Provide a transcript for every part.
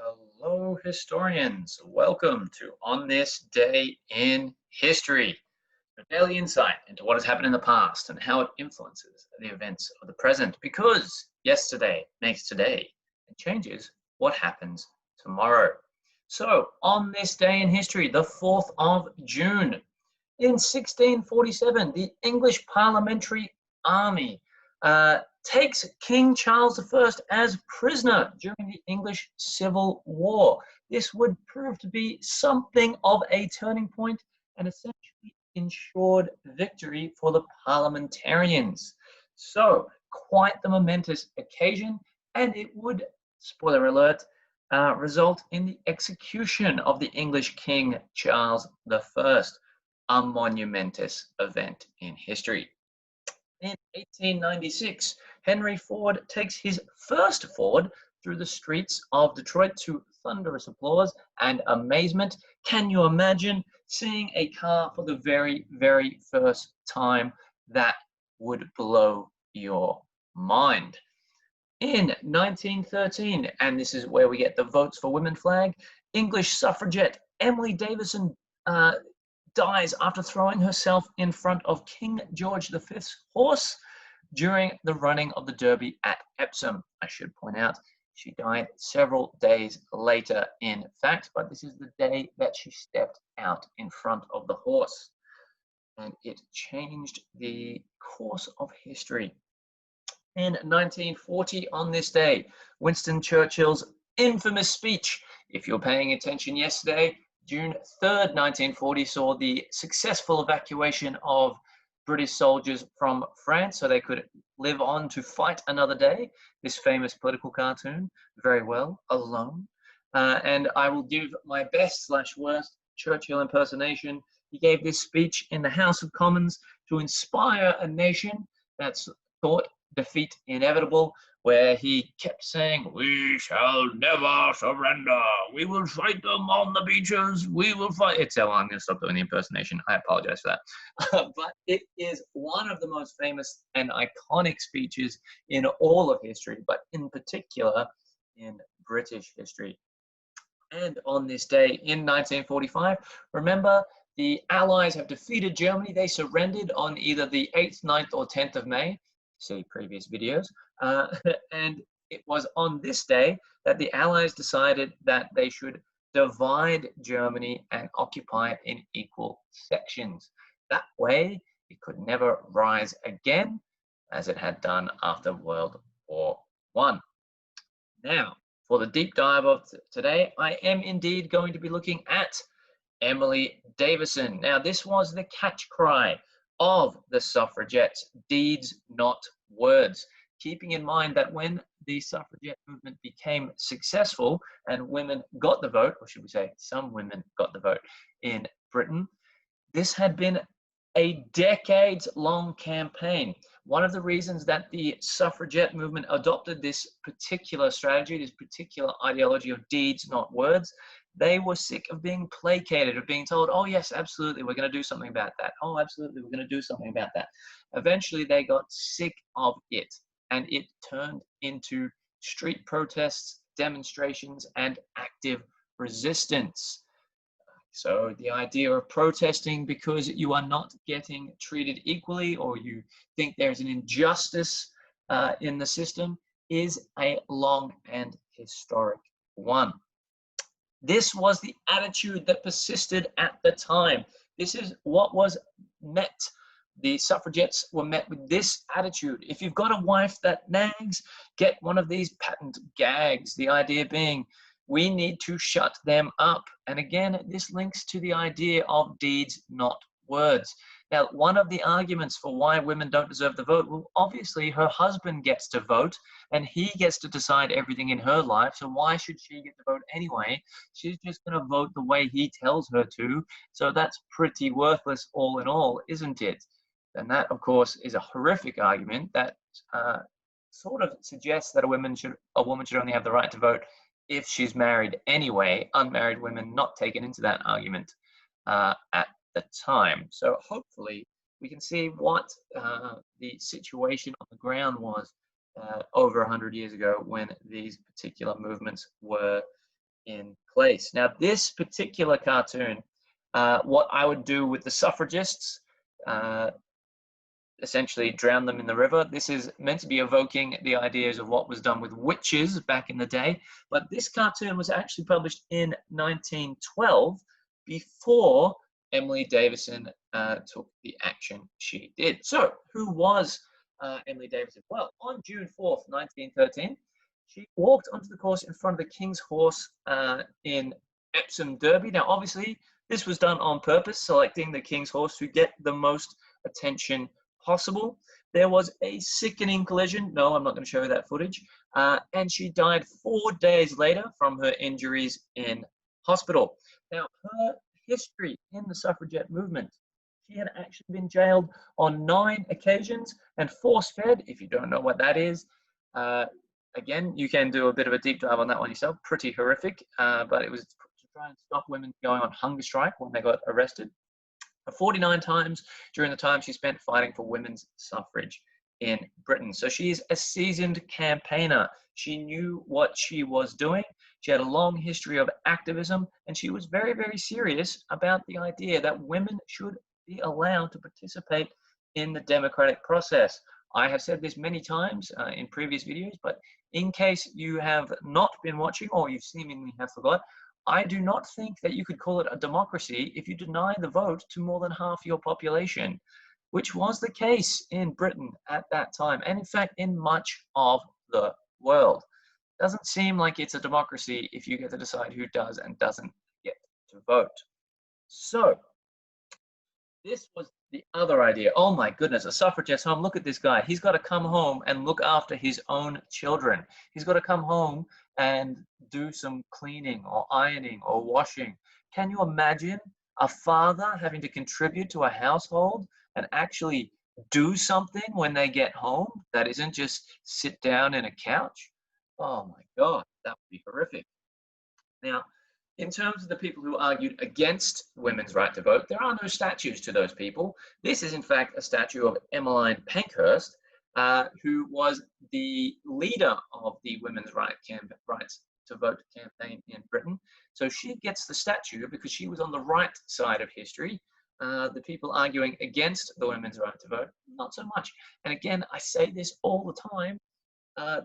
Hello, historians. Welcome to On This Day in History, a daily insight into what has happened in the past and how it influences the events of the present. Because yesterday makes today and changes what happens tomorrow. So, on this day in history, the 4th of June, in 1647, the English Parliamentary Army takes King Charles I as prisoner during the English Civil War. This would prove to be something of a turning point and essentially ensured victory for the parliamentarians. So, quite the momentous occasion, and it would, spoiler alert, result in the execution of the English King Charles I, a monumentous event in history. In 1896, Henry Ford takes his first Ford through the streets of Detroit to thunderous applause and amazement. Can you imagine seeing a car for the very, very first time? That would blow your mind. In 1913, and this is where we get the Votes for Women flag, English suffragette Emily Davison uh, dies after throwing herself in front of King George V's horse during the running of the Derby at Epsom. I should point out she died several days later, in fact, but this is the day that she stepped out in front of the horse. And it changed the course of history. In 1940, on this day, Winston Churchill's infamous speech, if you're paying attention yesterday, June 3rd, 1940, saw the successful evacuation of British soldiers from France so they could live on to fight another day. This famous political cartoon, very well, alone. And I will give my best/worst Churchill impersonation. He gave this speech in the House of Commons to inspire a nation that's thought defeat inevitable, where he kept saying, "We shall never surrender. We will fight them on the beaches. We will fight." It's so I'm going to stop doing the impersonation. I apologize for that. But it is one of the most famous and iconic speeches in all of history, but in particular in British history. And on this day in 1945, remember, the Allies have defeated Germany. They surrendered on either the 8th, 9th, or 10th of May. See previous videos. And it was on this day that the Allies decided that they should divide Germany and occupy it in equal sections. That way, it could never rise again, as it had done after World War I. Now, for the deep dive of today, I am indeed going to be looking at Emily Davison. Now, this was the catch cry of the suffragettes: deeds, not words. Keeping in mind that when the suffragette movement became successful and women got the vote, or should we say some women got the vote in Britain, this had been a decades-long campaign. One of the reasons that the suffragette movement adopted this particular strategy, this particular ideology of deeds, not words, they were sick of being placated, of being told, "Oh, yes, absolutely, we're going to do something about that. Oh, absolutely, we're going to do something about that." Eventually, they got sick of it, and it turned into street protests, demonstrations, and active resistance. So the idea of protesting because you are not getting treated equally, or you think there's an injustice in the system, is a long and historic one. This was the attitude that persisted at the time. This is what was met. The suffragettes were met with this attitude. If you've got a wife that nags, get one of these patent gags. The idea being, we need to shut them up. And again, this links to the idea of deeds, not words. Now, one of the arguments for why women don't deserve the vote, well, obviously her husband gets to vote and he gets to decide everything in her life. So why should she get to vote anyway? She's just going to vote the way he tells her to. So that's pretty worthless all in all, isn't it? And that, of course, is a horrific argument that sort of suggests that a woman should only have the right to vote if she's married anyway. Unmarried women not taken into that argument at the time. So hopefully we can see what the situation on the ground was over 100 years ago when these particular movements were in place. Now, this particular cartoon, what I would do with the suffragists, uh, essentially drown them in the river. This is meant to be evoking the ideas of what was done with witches back in the day. But this cartoon was actually published in 1912 before Emily Davison took the action she did. So, who was Emily Davison? Well, on June 4th, 1913, she walked onto the course in front of the King's Horse in Epsom, Derby. Now, obviously, this was done on purpose, selecting the King's Horse to get the most attention possible. There was a sickening collision. No, I'm not going to show you that footage. And she died 4 days later from her injuries in hospital. Now, her history in the suffragette movement, she had actually been jailed on 9 occasions and force-fed. If you don't know what that is, again, you can do a bit of a deep dive on that one yourself. Pretty horrific, but it was to try and stop women going on hunger strike when they got arrested. 49 times during the time she spent fighting for women's suffrage in Britain. So she's a seasoned campaigner. She knew what she was doing. She had a long history of activism, and she was very, very serious about the idea that women should be allowed to participate in the democratic process. I have said this many times in previous videos, but in case you have not been watching or you seemingly have forgot, I do not think that you could call it a democracy if you deny the vote to more than half your population, which was the case in Britain at that time, and in fact in much of the world. Doesn't seem like it's a democracy if you get to decide who does and doesn't get to vote. So, this was the other idea. Oh my goodness, a suffragettes home. Look at this guy. He's got to come home and look after his own children. He's got to come home and do some cleaning or ironing or washing. Can you imagine a father having to contribute to a household and actually do something when they get home that isn't just sit down in a couch? Oh my God, that would be horrific. Now, in terms of the people who argued against women's right to vote, there are no statues to those people. This is, in fact, a statue of Emmeline Pankhurst, who was the leader of the women's rights to vote campaign in Britain. So she gets the statue because she was on the right side of history. The people arguing against the women's right to vote, not so much. And again, I say this all the time.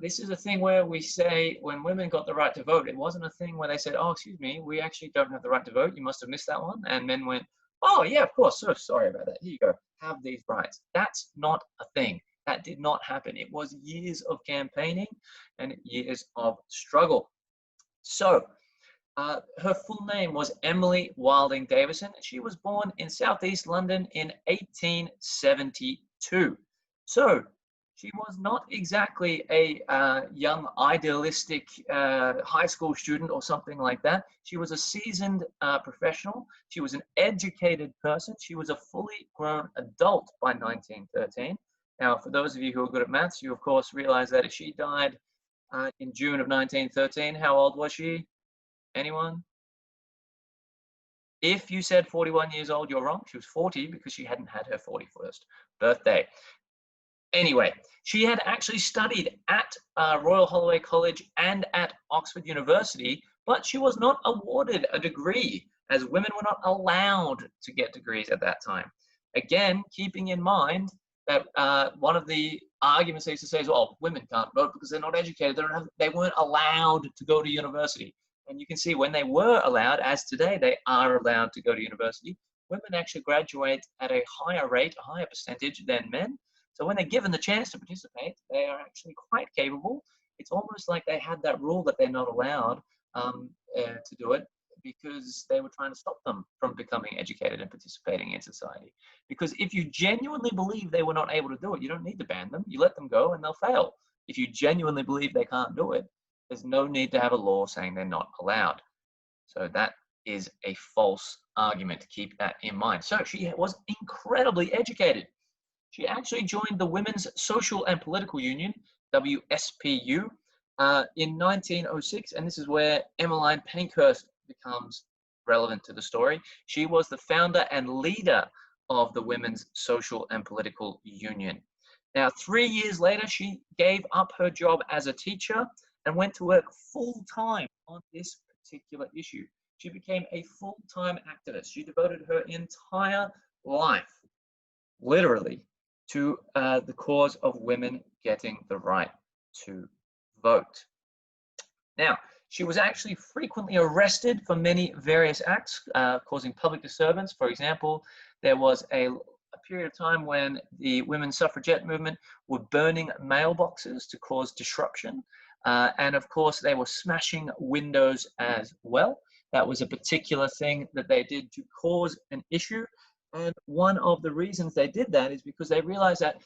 This is a thing where we say when women got the right to vote, it wasn't a thing where they said, oh, excuse me, we actually don't have the right to vote. You must have missed that one. And men went, oh, yeah, of course. So sorry about that. Here you go. Have these rights. That's not a thing. That did not happen. It was years of campaigning and years of struggle. So her full name was Emily Wilding Davison. She was born in Southeast London in 1872. So she was not exactly a young, idealistic high school student or something like that. She was a seasoned professional. She was an educated person. She was a fully grown adult by 1913. Now, for those of you who are good at maths, you of course realize that if she died in June of 1913, how old was she? Anyone? If you said 41 years old, you're wrong. She was 40 because she hadn't had her 41st birthday. Anyway, she had actually studied at Royal Holloway College and at Oxford University, but she was not awarded a degree as women were not allowed to get degrees at that time. Again, keeping in mind that one of the arguments they used to say is, well, women can't vote because they're not educated. They weren't allowed to go to university. And you can see when they were allowed, as today they are allowed to go to university, women actually graduate at a higher rate, a higher percentage than men. So when they're given the chance to participate, they are actually quite capable. It's almost like they had that rule that they're not allowed to do it because they were trying to stop them from becoming educated and participating in society. Because if you genuinely believe they were not able to do it, you don't need to ban them. You let them go and they'll fail. If you genuinely believe they can't do it, there's no need to have a law saying they're not allowed. So that is a false argument. Keep that in mind. So she was incredibly educated. She actually joined the Women's Social and Political Union, WSPU, in 1906, and this is where Emmeline Pankhurst becomes relevant to the story. She was the founder and leader of the Women's Social and Political Union. Now, 3 years later, she gave up her job as a teacher and went to work full-time on this particular issue. She became a full-time activist. She devoted her entire life, literally, to the cause of women getting the right to vote. Now, she was actually frequently arrested for many various acts causing public disturbance. For example, there was a period of time when the women's suffragette movement were burning mailboxes to cause disruption. And of course, they were smashing windows as well. That was a particular thing that they did to cause an issue. And one of the reasons they did that is because they realized that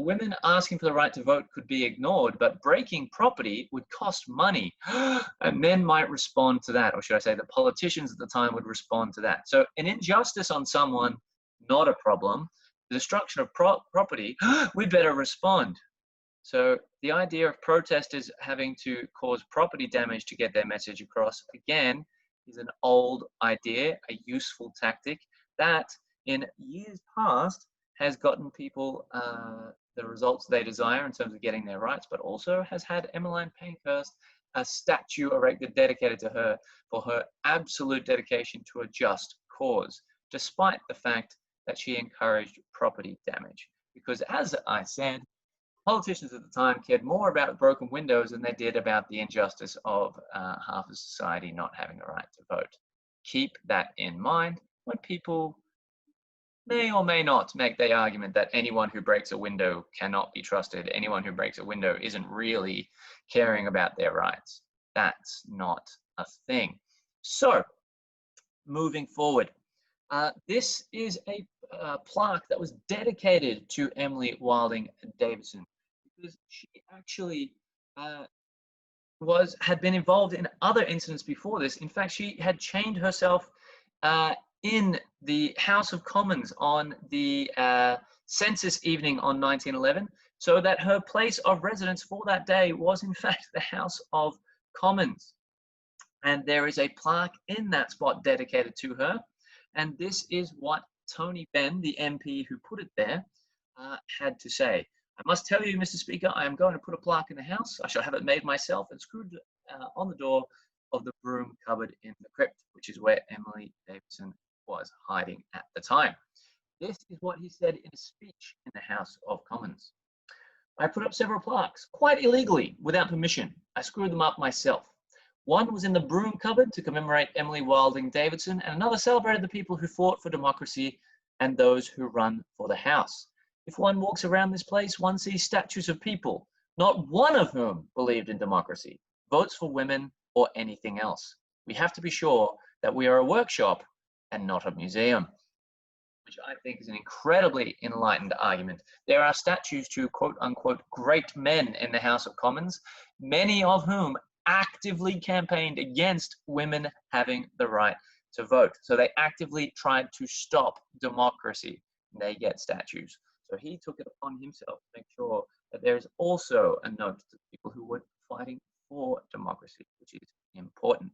women asking for the right to vote could be ignored, but breaking property would cost money. And men might respond to that, or should I say the politicians at the time would respond to that. So an injustice on someone, not a problem. The destruction of property, we better respond. So the idea of protesters having to cause property damage to get their message across, again, is an old idea, a useful tactic that in years past has gotten people the results they desire in terms of getting their rights, but also has had Emmeline Pankhurst a statue erected dedicated to her for her absolute dedication to a just cause, despite the fact that she encouraged property damage. Because as I said, politicians at the time cared more about broken windows than they did about the injustice of half of society not having a right to vote. Keep that in mind when people may or may not make the argument that anyone who breaks a window cannot be trusted. Anyone who breaks a window isn't really caring about their rights. That's not a thing. So, moving forward, this is a plaque that was dedicated to Emily Wilding Davison because she actually had been involved in other incidents before this. In fact, she had chained herself in the House of Commons on the census evening on 1911, so that her place of residence for that day was in fact the House of Commons. And there is a plaque in that spot dedicated to her. And this is what Tony Benn, the MP who put it there, had to say. I must tell you, Mr. Speaker, I am going to put a plaque in the House. I shall have it made myself and screwed on the door of the broom cupboard in the crypt, which is where Emily Davison was hiding at the time. This is what he said in a speech in the House of Commons. I put up several plaques, quite illegally, without permission. I screwed them up myself. One was in the broom cupboard to commemorate Emily Wilding Davison, and another celebrated the people who fought for democracy and those who run for the House. If one walks around this place, one sees statues of people, not one of whom believed in democracy, votes for women, or anything else. We have to be sure that we are a workshop and not a museum, which I think is an incredibly enlightened argument. There are statues to quote unquote great men in the House of Commons, many of whom actively campaigned against women having the right to vote. So they actively tried to stop democracy. They get statues. So he took it upon himself to make sure that there is also a note to people who were fighting for democracy, which is important.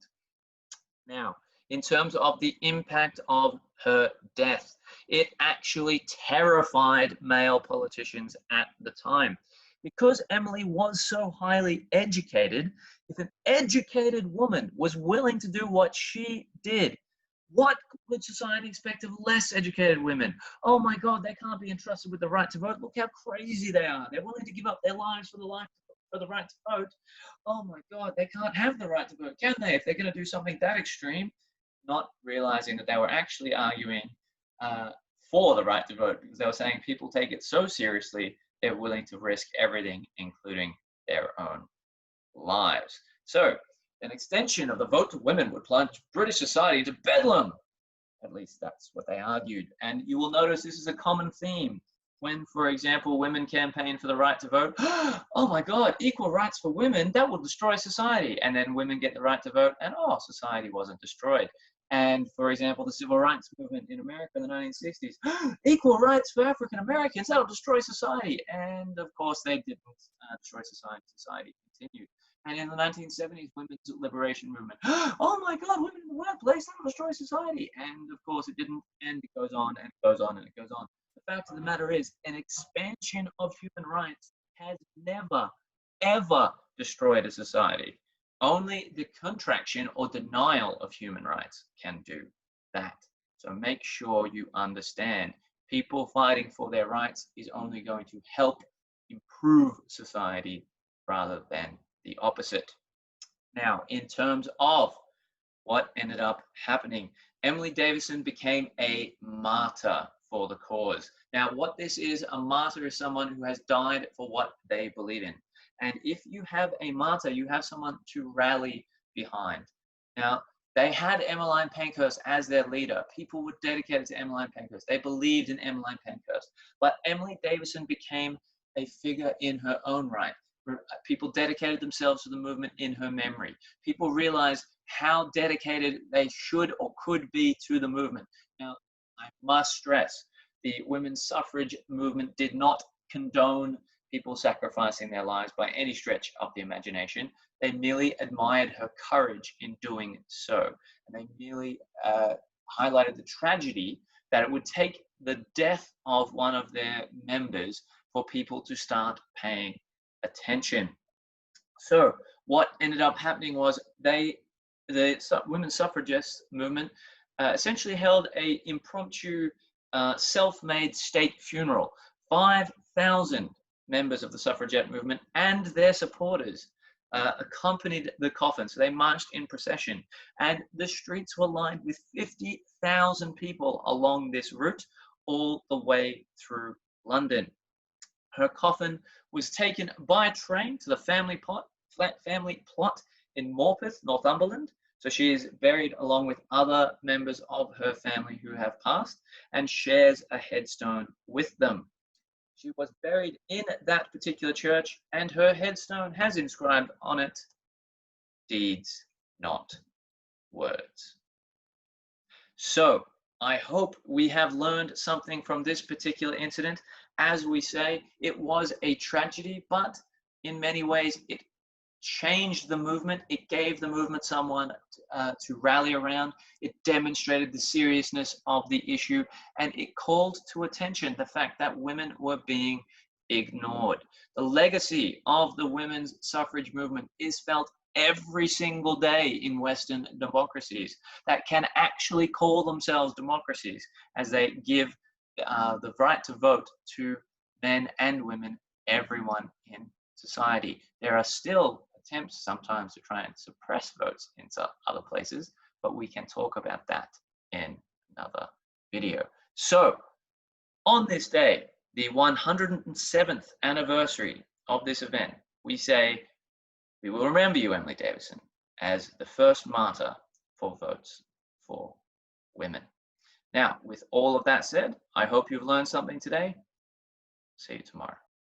Now, in terms of the impact of her death, it actually terrified male politicians at the time. Because Emily was so highly educated, if an educated woman was willing to do what she did, what would society expect of less educated women? Oh my God, they can't be entrusted with the right to vote. Look how crazy they are. They're willing to give up their lives for the right to vote. Oh my God, they can't have the right to vote, can they? If they're going to do something that extreme, not realizing that they were actually arguing for the right to vote, because they were saying people take it so seriously, they're willing to risk everything, including their own lives. So an extension of the vote to women would plunge British society into bedlam. At least that's what they argued. And you will notice this is a common theme. When, for example, women campaign for the right to vote, oh my God, equal rights for women, that will destroy society. And then women get the right to vote and society wasn't destroyed. And for example, the civil rights movement in America in the 1960s, equal rights for African Americans, that'll destroy society. And of course they didn't destroy society, society continued. And in the 1970s, women's liberation movement, oh my God, women in the workplace, that'll destroy society. And of course it didn't, and it goes on and it goes on and it goes on. The fact of the matter is, an expansion of human rights has never, ever destroyed a society. Only the contraction or denial of human rights can do that. So make sure you understand people fighting for their rights is only going to help improve society rather than the opposite. Now, in terms of what ended up happening, Emily Davison became a martyr for the cause. Now, what this is, a martyr is someone who has died for what they believe in. And if you have a martyr, you have someone to rally behind. Now, they had Emmeline Pankhurst as their leader. People were dedicated to Emmeline Pankhurst. They believed in Emmeline Pankhurst. But Emily Davison became a figure in her own right. People dedicated themselves to the movement in her memory. People realized how dedicated they should or could be to the movement. Now, I must stress, the women's suffrage movement did not condone people sacrificing their lives by any stretch of the imagination. They merely admired her courage in doing so. And they merely highlighted the tragedy that it would take the death of one of their members for people to start paying attention. So what ended up happening was the women's suffragist movement essentially held a impromptu self-made state funeral. 5,000 members of the suffragette movement and their supporters accompanied the coffin. So they marched in procession, and the streets were lined with 50,000 people along this route all the way through London. Her coffin was taken by train to the family plot in Morpeth, Northumberland. So she is buried along with other members of her family who have passed and shares a headstone with them. She was buried in that particular church, and her headstone has inscribed on it, "Deeds, not words." So I hope we have learned something from this particular incident. As we say, it was a tragedy, but in many ways it changed the movement. It gave the movement someone to rally around. It demonstrated the seriousness of the issue, and it called to attention the fact that women were being ignored. The legacy of the women's suffrage movement is felt every single day in Western democracies that can actually call themselves democracies, as they give the right to vote to men and women, everyone in society. There are still attempts sometimes to try and suppress votes in other places, but we can talk about that in another video. So on this day, the 107th anniversary of this event, we say, we will remember you, Emily Davison, as the first martyr for votes for women. Now, with all of that said, I hope you've learned something today. See you tomorrow.